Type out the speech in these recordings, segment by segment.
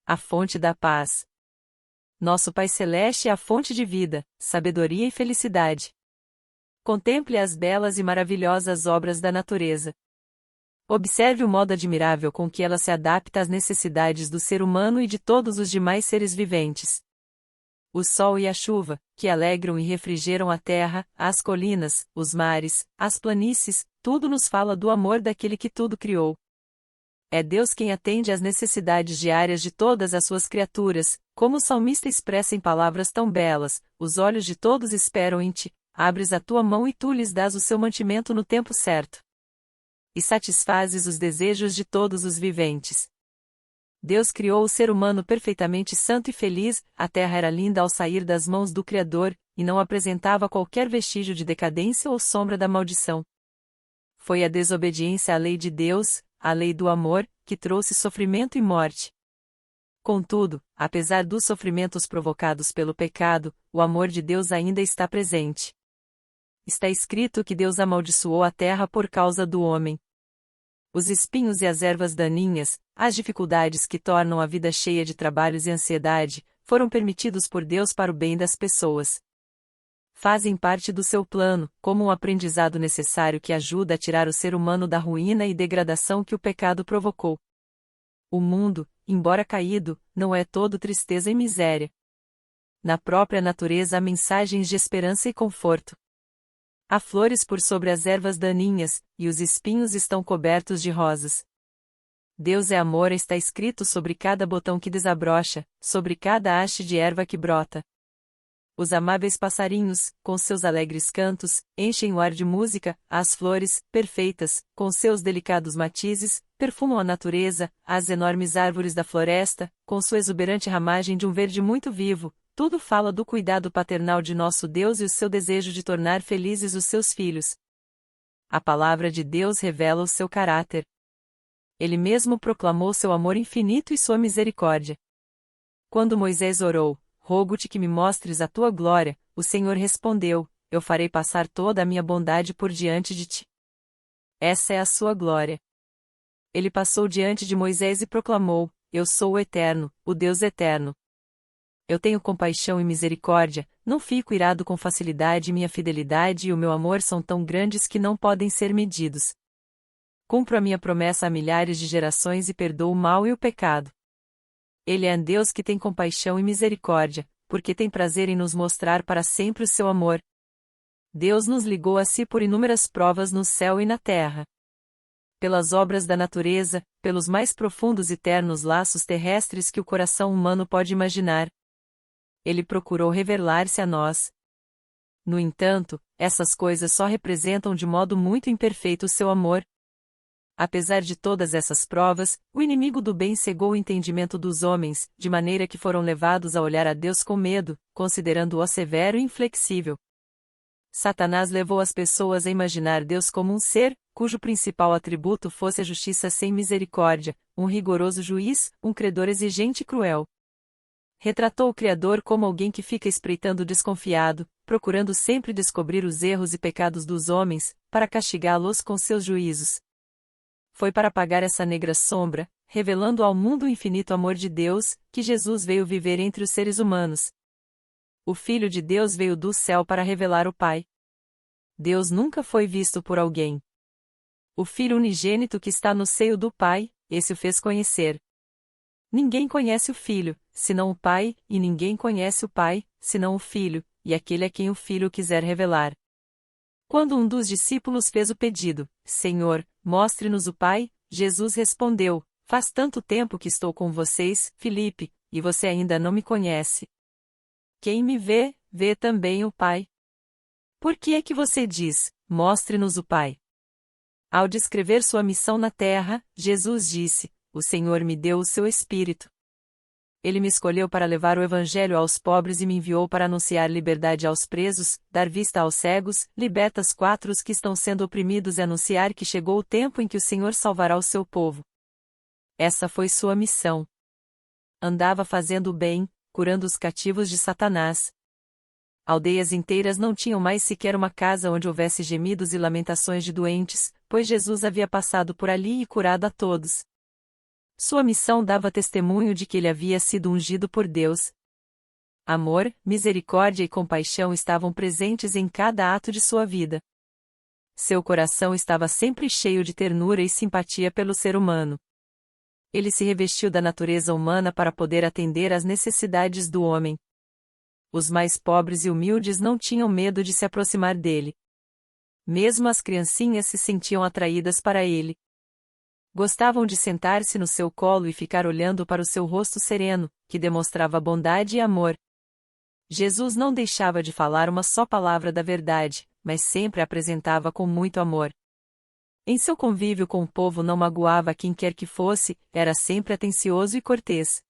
a fonte da paz. Nosso Pai Celeste é a fonte de vida, sabedoria e felicidade. Contemple as belas e maravilhosas obras da natureza. Observe o modo admirável com que ela se adapta às necessidades do ser humano e de todos os demais seres viventes. O sol e a chuva, que alegram e refrigeram a terra, as colinas, os mares, as planícies, tudo nos fala do amor daquele que tudo criou. É Deus quem atende às necessidades diárias de todas as suas criaturas, como o salmista expressa em palavras tão belas: os olhos de todos esperam em ti, abres a tua mão e tu lhes dás o seu mantimento no tempo certo. E satisfazes os desejos de todos os viventes. Deus criou o ser humano perfeitamente santo e feliz, a terra era linda ao sair das mãos do Criador, e não apresentava qualquer vestígio de decadência ou sombra da maldição. Foi a desobediência à lei de Deus, a lei do amor, que trouxe sofrimento e morte. Contudo, apesar dos sofrimentos provocados pelo pecado, o amor de Deus ainda está presente. Está escrito que Deus amaldiçoou a terra por causa do homem. Os espinhos e as ervas daninhas, as dificuldades que tornam a vida cheia de trabalhos e ansiedade, foram permitidos por Deus para o bem das pessoas. Fazem parte do seu plano, como um aprendizado necessário que ajuda a tirar o ser humano da ruína e degradação que o pecado provocou. O mundo, embora caído, não é todo tristeza e miséria. Na própria natureza há mensagens de esperança e conforto. Há flores por sobre as ervas daninhas, e os espinhos estão cobertos de rosas. Deus é amor está escrito sobre cada botão que desabrocha, sobre cada haste de erva que brota. Os amáveis passarinhos, com seus alegres cantos, enchem o ar de música, as flores, perfeitas, com seus delicados matizes, perfumam a natureza, as enormes árvores da floresta, com sua exuberante ramagem de um verde muito vivo, tudo fala do cuidado paternal de nosso Deus e o seu desejo de tornar felizes os seus filhos. A palavra de Deus revela o seu caráter. Ele mesmo proclamou seu amor infinito e sua misericórdia. Quando Moisés orou: rogo-te que me mostres a tua glória, o Senhor respondeu: eu farei passar toda a minha bondade por diante de ti. Essa é a sua glória. Ele passou diante de Moisés e proclamou: eu sou o Eterno, o Deus eterno. Eu tenho compaixão e misericórdia, não fico irado com facilidade e minha fidelidade e o meu amor são tão grandes que não podem ser medidos. Cumpro a minha promessa a milhares de gerações e perdoo o mal e o pecado. Ele é Deus que tem compaixão e misericórdia, porque tem prazer em nos mostrar para sempre o seu amor. Deus nos ligou a si por inúmeras provas no céu e na terra. Pelas obras da natureza, pelos mais profundos e ternos laços terrestres que o coração humano pode imaginar. Ele procurou revelar-se a nós. No entanto, essas coisas só representam de modo muito imperfeito o seu amor. Apesar de todas essas provas, o inimigo do bem cegou o entendimento dos homens, de maneira que foram levados a olhar a Deus com medo, considerando-o severo e inflexível. Satanás levou as pessoas a imaginar Deus como um ser, cujo principal atributo fosse a justiça sem misericórdia, um rigoroso juiz, um credor exigente e cruel. Retratou o Criador como alguém que fica espreitando desconfiado, procurando sempre descobrir os erros e pecados dos homens, para castigá-los com seus juízos. Foi para apagar essa negra sombra, revelando ao mundo o infinito amor de Deus, que Jesus veio viver entre os seres humanos. O Filho de Deus veio do céu para revelar o Pai. Deus nunca foi visto por alguém. O Filho unigênito que está no seio do Pai, esse o fez conhecer. Ninguém conhece o Filho, senão o Pai, e ninguém conhece o Pai, senão o Filho, e aquele a quem o Filho quiser revelar. Quando um dos discípulos fez o pedido: Senhor, mostre-nos o Pai, Jesus respondeu: faz tanto tempo que estou com vocês, Filipe, e você ainda não me conhece. Quem me vê, vê também o Pai. Por que é que você diz: mostre-nos o Pai? Ao descrever sua missão na terra, Jesus disse: o Senhor me deu o seu Espírito. Ele me escolheu para levar o Evangelho aos pobres e me enviou para anunciar liberdade aos presos, dar vista aos cegos, libertas os que estão sendo oprimidos e anunciar que chegou o tempo em que o Senhor salvará o seu povo. Essa foi sua missão. Andava fazendo o bem, curando os cativos de Satanás. Aldeias inteiras não tinham mais sequer uma casa onde houvesse gemidos e lamentações de doentes, pois Jesus havia passado por ali e curado a todos. Sua missão dava testemunho de que ele havia sido ungido por Deus. Amor, misericórdia e compaixão estavam presentes em cada ato de sua vida. Seu coração estava sempre cheio de ternura e simpatia pelo ser humano. Ele se revestiu da natureza humana para poder atender às necessidades do homem. Os mais pobres e humildes não tinham medo de se aproximar dele. Mesmo as criancinhas se sentiam atraídas para ele. Gostavam de sentar-se no seu colo e ficar olhando para o seu rosto sereno, que demonstrava bondade e amor. Jesus não deixava de falar uma só palavra da verdade, mas sempre a apresentava com muito amor. Em seu convívio com o povo não magoava quem quer que fosse, era sempre atencioso e cortês.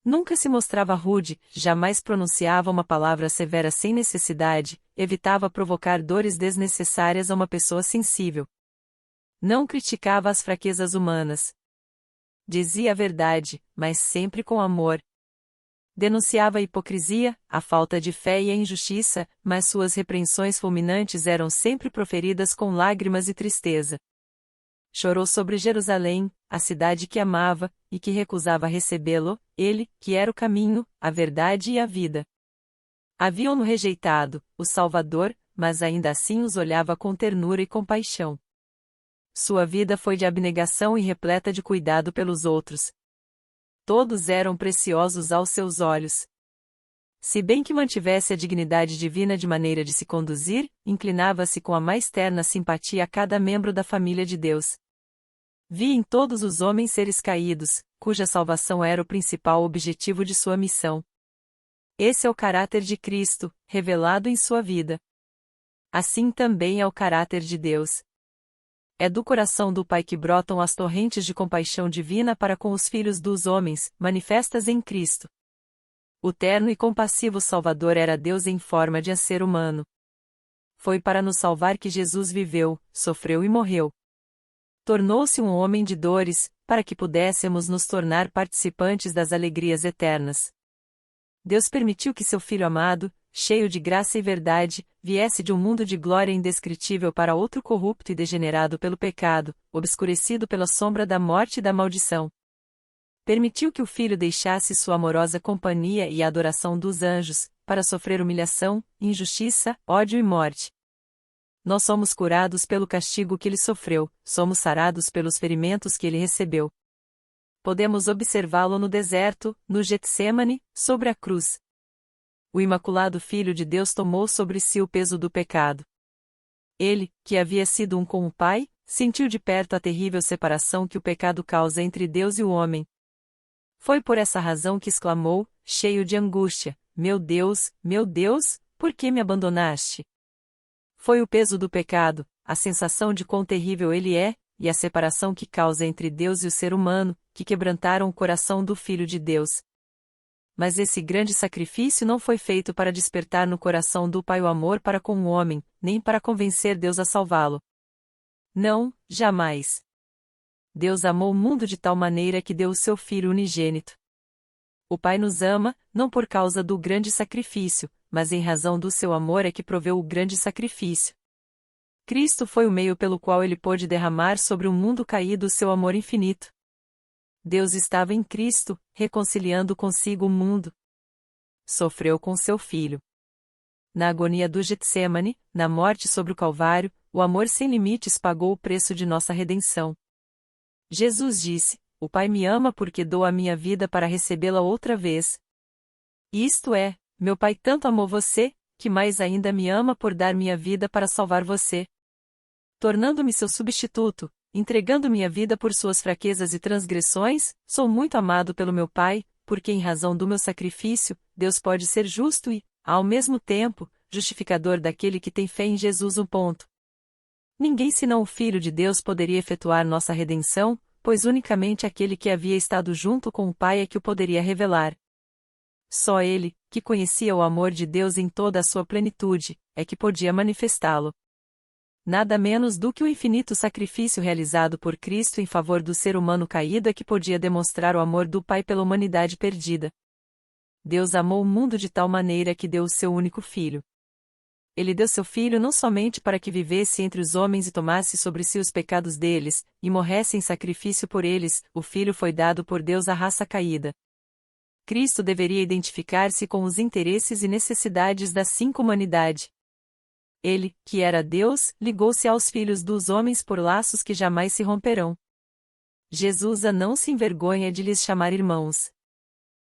Nunca se mostrava rude, jamais pronunciava uma palavra severa sem necessidade, evitava provocar dores desnecessárias a uma pessoa sensível. Não criticava as fraquezas humanas. Dizia a verdade, mas sempre com amor. Denunciava a hipocrisia, a falta de fé e a injustiça, mas suas repreensões fulminantes eram sempre proferidas com lágrimas e tristeza. Chorou sobre Jerusalém, a cidade que amava, e que recusava recebê-lo, ele, que era o caminho, a verdade e a vida. Haviam-no rejeitado, o Salvador, mas ainda assim os olhava com ternura e compaixão. Sua vida foi de abnegação e repleta de cuidado pelos outros. Todos eram preciosos aos seus olhos. Se bem que mantivesse a dignidade divina de maneira de se conduzir, inclinava-se com a mais terna simpatia a cada membro da família de Deus. Via em todos os homens seres caídos, cuja salvação era o principal objetivo de sua missão. Esse é o caráter de Cristo, revelado em sua vida. Assim também é o caráter de Deus. É do coração do Pai que brotam as torrentes de compaixão divina para com os filhos dos homens, manifestas em Cristo. O terno e compassivo Salvador era Deus em forma de ser humano. Foi para nos salvar que Jesus viveu, sofreu e morreu. Tornou-se um homem de dores, para que pudéssemos nos tornar participantes das alegrias eternas. Deus permitiu que seu Filho amado, cheio de graça e verdade, viesse de um mundo de glória indescritível para outro corrupto e degenerado pelo pecado, obscurecido pela sombra da morte e da maldição. Permitiu que o Filho deixasse sua amorosa companhia e a adoração dos anjos, para sofrer humilhação, injustiça, ódio e morte. Nós somos curados pelo castigo que ele sofreu, somos sarados pelos ferimentos que ele recebeu. Podemos observá-lo no deserto, no Getsêmani, sobre a cruz. O Imaculado Filho de Deus tomou sobre si o peso do pecado. Ele, que havia sido um com o Pai, sentiu de perto a terrível separação que o pecado causa entre Deus e o homem. Foi por essa razão que exclamou, cheio de angústia: meu Deus, por que me abandonaste? Foi o peso do pecado, a sensação de quão terrível ele é, e a separação que causa entre Deus e o ser humano, que quebrantaram o coração do Filho de Deus. Mas esse grande sacrifício não foi feito para despertar no coração do Pai o amor para com o homem, nem para convencer Deus a salvá-lo. Não, jamais. Deus amou o mundo de tal maneira que deu o seu Filho unigênito. O Pai nos ama, não por causa do grande sacrifício, mas em razão do seu amor é que proveu o grande sacrifício. Cristo foi o meio pelo qual ele pôde derramar sobre o mundo caído o seu amor infinito. Deus estava em Cristo, reconciliando consigo o mundo. Sofreu com seu Filho. Na agonia do Getsêmani, na morte sobre o Calvário, o amor sem limites pagou o preço de nossa redenção. Jesus disse: o Pai me ama porque dou a minha vida para recebê-la outra vez. Isto é, meu Pai tanto amou você, que mais ainda me ama por dar minha vida para salvar você. Tornando-me seu substituto, entregando minha vida por suas fraquezas e transgressões, sou muito amado pelo meu Pai, porque em razão do meu sacrifício, Deus pode ser justo e, ao mesmo tempo, justificador daquele que tem fé em Jesus. Ninguém senão o Filho de Deus poderia efetuar nossa redenção, pois unicamente aquele que havia estado junto com o Pai é que o poderia revelar. Só ele, que conhecia o amor de Deus em toda a sua plenitude, é que podia manifestá-lo. Nada menos do que o infinito sacrifício realizado por Cristo em favor do ser humano caído é que podia demonstrar o amor do Pai pela humanidade perdida. Deus amou o mundo de tal maneira que deu o seu único Filho. Ele deu seu Filho não somente para que vivesse entre os homens e tomasse sobre si os pecados deles, e morresse em sacrifício por eles, o Filho foi dado por Deus à raça caída. Cristo deveria identificar-se com os interesses e necessidades da cinco humanidade. Ele, que era Deus, ligou-se aos filhos dos homens por laços que jamais se romperão. Jesus não se envergonha de lhes chamar irmãos.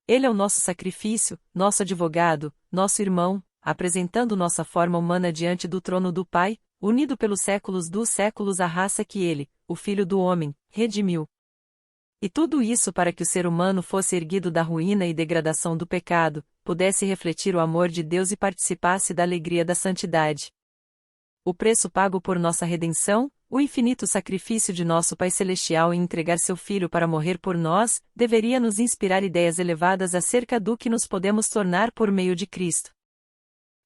Ele é o nosso sacrifício, nosso advogado, nosso irmão, apresentando nossa forma humana diante do trono do Pai, unido pelos séculos dos séculos à raça que ele, o Filho do Homem, redimiu. E tudo isso para que o ser humano fosse erguido da ruína e degradação do pecado, pudesse refletir o amor de Deus e participasse da alegria da santidade. O preço pago por nossa redenção, o infinito sacrifício de nosso Pai Celestial em entregar seu Filho para morrer por nós, deveria nos inspirar ideias elevadas acerca do que nos podemos tornar por meio de Cristo.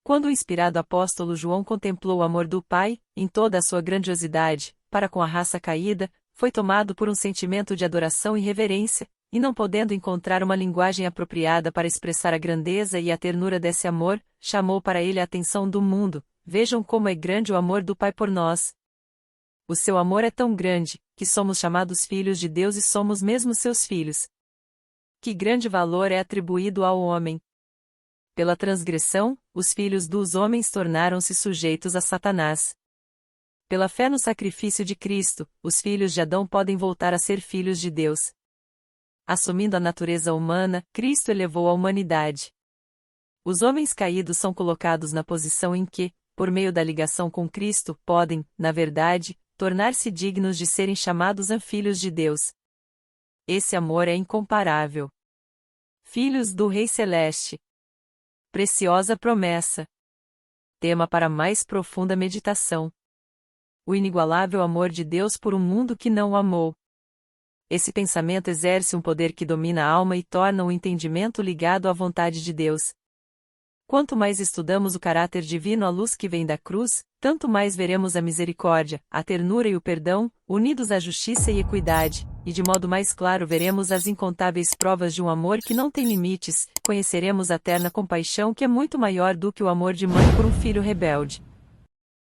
Quando o inspirado apóstolo João contemplou o amor do Pai, em toda a sua grandiosidade, para com a raça caída, foi tomado por um sentimento de adoração e reverência, e não podendo encontrar uma linguagem apropriada para expressar a grandeza e a ternura desse amor, chamou para ele a atenção do mundo. Vejam como é grande o amor do Pai por nós. O seu amor é tão grande, que somos chamados filhos de Deus e somos mesmo seus filhos. Que grande valor é atribuído ao homem! Pela transgressão, os filhos dos homens tornaram-se sujeitos a Satanás. Pela fé no sacrifício de Cristo, os filhos de Adão podem voltar a ser filhos de Deus. Assumindo a natureza humana, Cristo elevou a humanidade. Os homens caídos são colocados na posição em que, por meio da ligação com Cristo, podem, na verdade, tornar-se dignos de serem chamados filhos de Deus. Esse amor é incomparável. Filhos do Rei Celeste. Preciosa promessa. Tema para mais profunda meditação. O inigualável amor de Deus por um mundo que não o amou. Esse pensamento exerce um poder que domina a alma e torna o entendimento ligado à vontade de Deus. Quanto mais estudamos o caráter divino à luz que vem da cruz, tanto mais veremos a misericórdia, a ternura e o perdão, unidos à justiça e equidade, e de modo mais claro veremos as incontáveis provas de um amor que não tem limites, conheceremos a terna compaixão que é muito maior do que o amor de mãe por um filho rebelde.